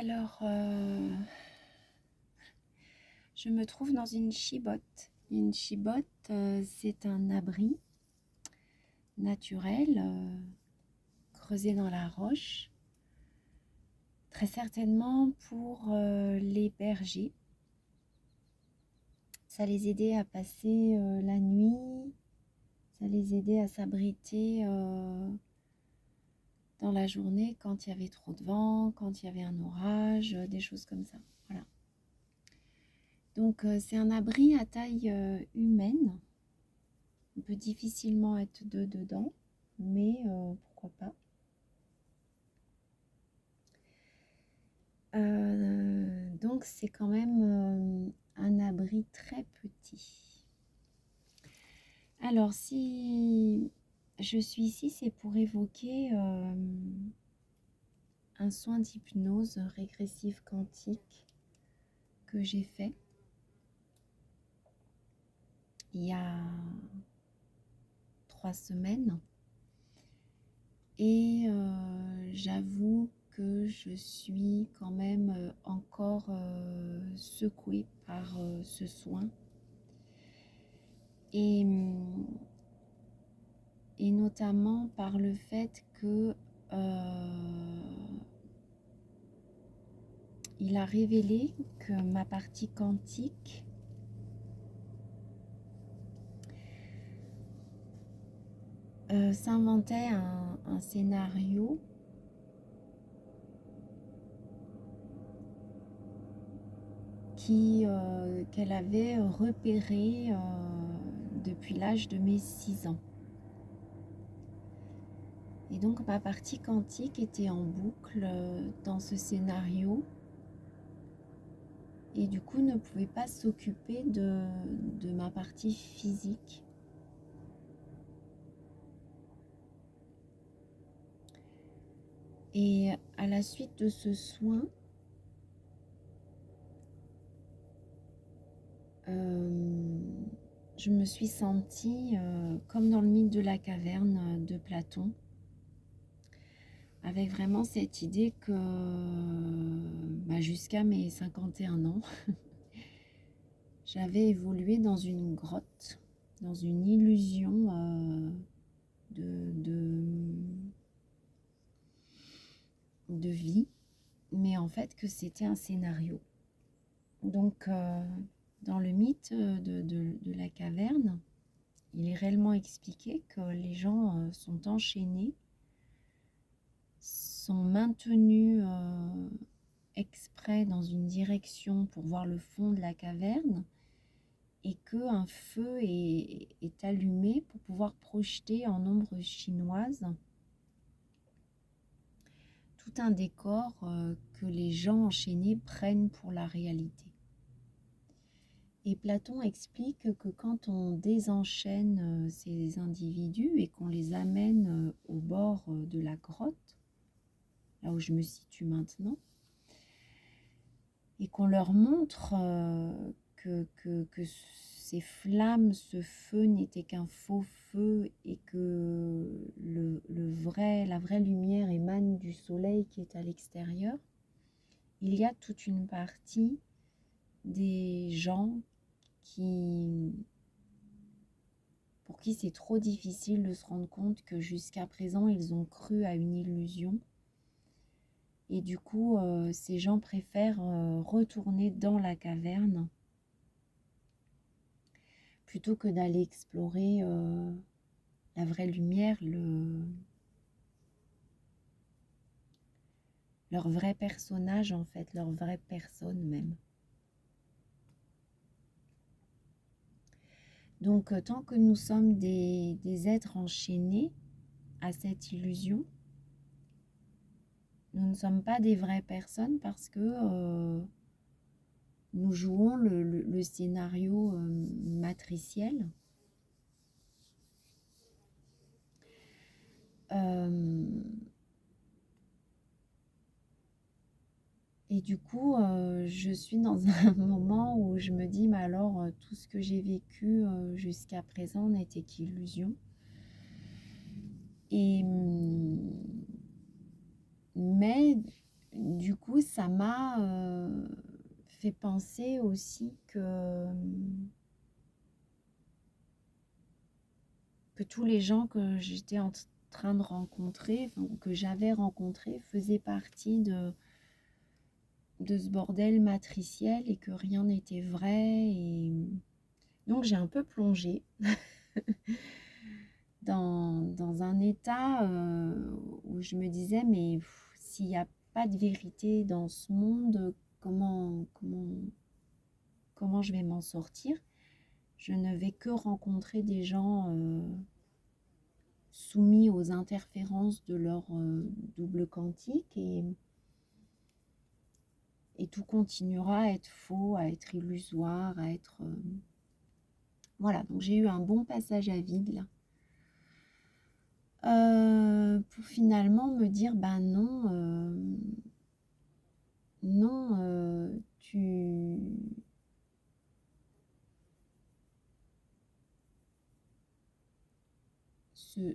Alors, je me trouve dans une chibotte. Une chibotte, c'est un abri naturel creusé dans la roche, très certainement pour les bergers. Ça les aidait à passer la nuit, ça les aidait à s'abriter dans la journée quand il y avait trop de vent, quand il y avait un orage, des choses comme ça. Voilà. Donc c'est un abri à taille humaine. On peut difficilement être deux dedans, mais pourquoi pas. Donc c'est quand même un abri très petit. Alors si je suis ici, c'est pour évoquer un soin d'hypnose régressive quantique que j'ai fait il y a 3 semaines. Et j'avoue que je suis quand même encore secouée par ce soin. Et notamment par le fait que il a révélé que ma partie quantique s'inventait un scénario qu'elle avait repéré depuis l'âge de mes 6 ans. Et donc ma partie quantique était en boucle dans ce scénario et du coup ne pouvait pas s'occuper de ma partie physique. Et à la suite de ce soin, je me suis sentie comme dans le mythe de la caverne de Platon, avec vraiment cette idée que jusqu'à mes 51 ans, j'avais évolué dans une grotte, dans une illusion de vie, mais en fait que c'était un scénario. Donc dans le mythe de la caverne, il est réellement expliqué que les gens sont enchaînés, sont maintenus exprès dans une direction pour voir le fond de la caverne, et qu'un feu est allumé pour pouvoir projeter en ombre chinoise tout un décor que les gens enchaînés prennent pour la réalité. Et Platon explique que quand on désenchaîne ces individus et qu'on les amène au bord de la grotte, là où je me situe maintenant, et qu'on leur montre que ces flammes, ce feu n'était qu'un faux feu et que la vraie lumière émane du soleil qui est à l'extérieur, il y a toute une partie des gens pour qui c'est trop difficile de se rendre compte que jusqu'à présent ils ont cru à une illusion. Et du coup, ces gens préfèrent retourner dans la caverne plutôt que d'aller explorer la vraie lumière, leur vrai personnage en fait, leur vraie personne même. Donc, tant que nous sommes des êtres enchaînés à cette illusion, nous ne sommes pas des vraies personnes parce que nous jouons le scénario matriciel. Et du coup, je suis dans un moment où je me dis, mais alors, tout ce que j'ai vécu jusqu'à présent n'était qu'illusion. Mais du coup, ça m'a fait penser aussi que tous les gens que j'étais en train de rencontrer, enfin, ou que j'avais rencontrés, faisaient partie de ce bordel matriciel et que rien n'était vrai. Et donc j'ai un peu plongé dans un état où je me disais, mais s'il n'y a pas de vérité dans ce monde, comment je vais m'en sortir? Je ne vais que rencontrer des gens soumis aux interférences de leur double quantique et tout continuera à être faux, à être illusoire, à être... Voilà, donc j'ai eu un bon passage à vide là. Pour finalement me dire, ben non, non,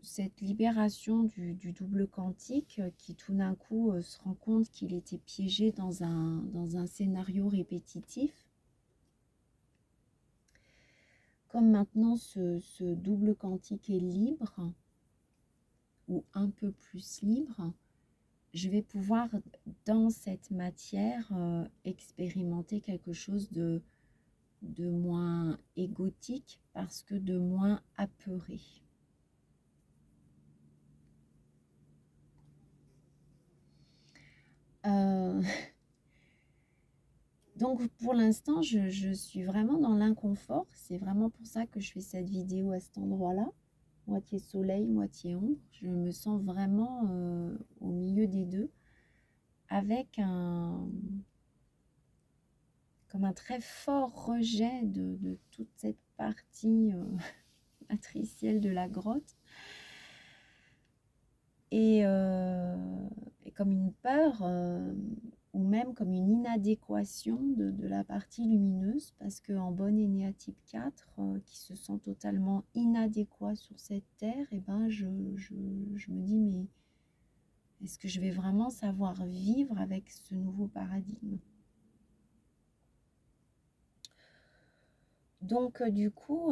cette libération du double quantique qui tout d'un coup se rend compte qu'il était piégé dans un scénario répétitif. Comme maintenant ce double quantique est libre, ou un peu plus libre, je vais pouvoir dans cette matière expérimenter quelque chose de moins égotique parce que de moins apeuré. Donc pour l'instant, je suis vraiment dans l'inconfort. C'est vraiment pour ça que je fais cette vidéo à cet endroit-là. Moitié soleil, moitié ombre. Je me sens vraiment au milieu des deux. Avec comme un très fort rejet de toute cette partie matricielle de la grotte. Et comme une peur ou même comme une inadéquation de la partie lumineuse, parce qu'en bonne énéatype 4, qui se sent totalement inadéquat sur cette terre, et ben je me dis, mais est-ce que je vais vraiment savoir vivre avec ce nouveau paradigme? Donc du coup,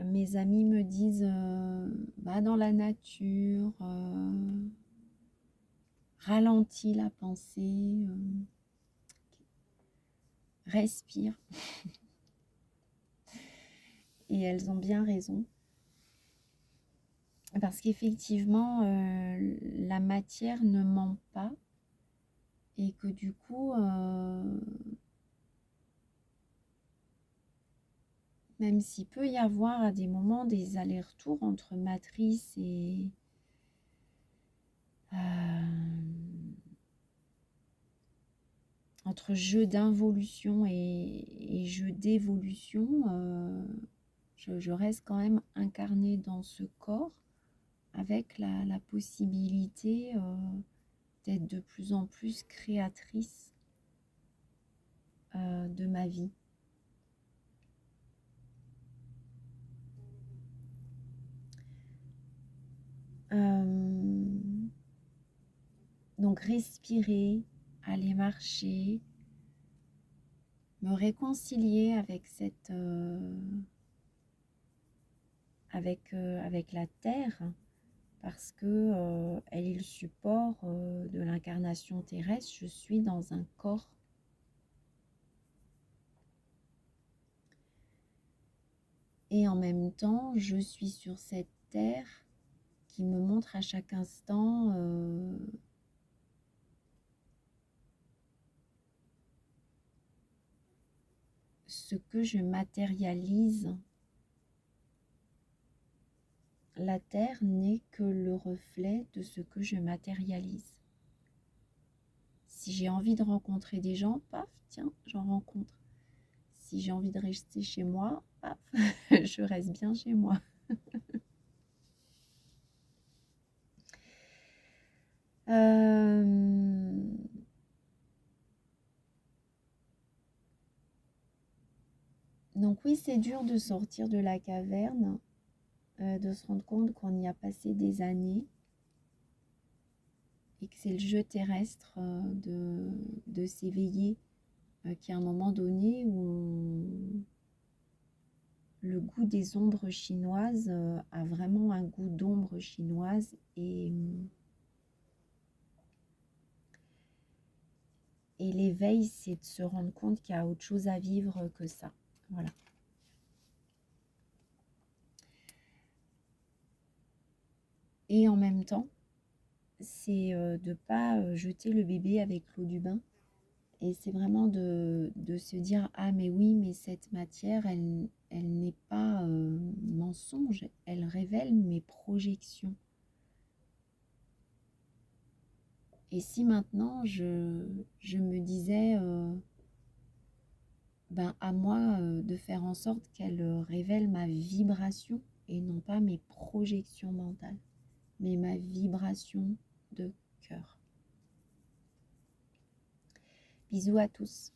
mes amis me disent, va dans la nature, ralentis la pensée, respire. Et elles ont bien raison. Parce qu'effectivement, la matière ne ment pas. Et que du coup, même s'il peut y avoir à des moments des allers-retours entre matrice et entre jeu d'involution et jeu d'évolution, je reste quand même incarnée dans ce corps avec la possibilité d'être de plus en plus créatrice de ma vie. Donc respirer, aller marcher, me réconcilier avec cette avec la terre, parce que elle est le support de l'incarnation terrestre. Je suis dans un corps. Et en même temps, je suis sur cette terre qui me montre à chaque instant ce que je matérialise. La terre n'est que le reflet de ce que je matérialise. Si j'ai envie de rencontrer des gens, paf, tiens, j'en rencontre. Si j'ai envie de rester chez moi, paf, je reste bien chez moi. Donc oui, c'est dur de sortir de la caverne, de se rendre compte qu'on y a passé des années. et que c'est le jeu terrestre de s'éveiller, qui à un moment donné où le goût des ombres chinoises a vraiment un goût d'ombre chinoise et l'éveil, c'est de se rendre compte qu'il y a autre chose à vivre que ça. Voilà. Et en même temps, c'est de ne pas jeter le bébé avec l'eau du bain. Et c'est vraiment de se dire, ah mais oui, mais cette matière, elle n'est pas mensonge, elle révèle mes projections. Et si maintenant je me disais, ben à moi de faire en sorte qu'elle révèle ma vibration et non pas mes projections mentales, mais ma vibration de cœur. Bisous à tous.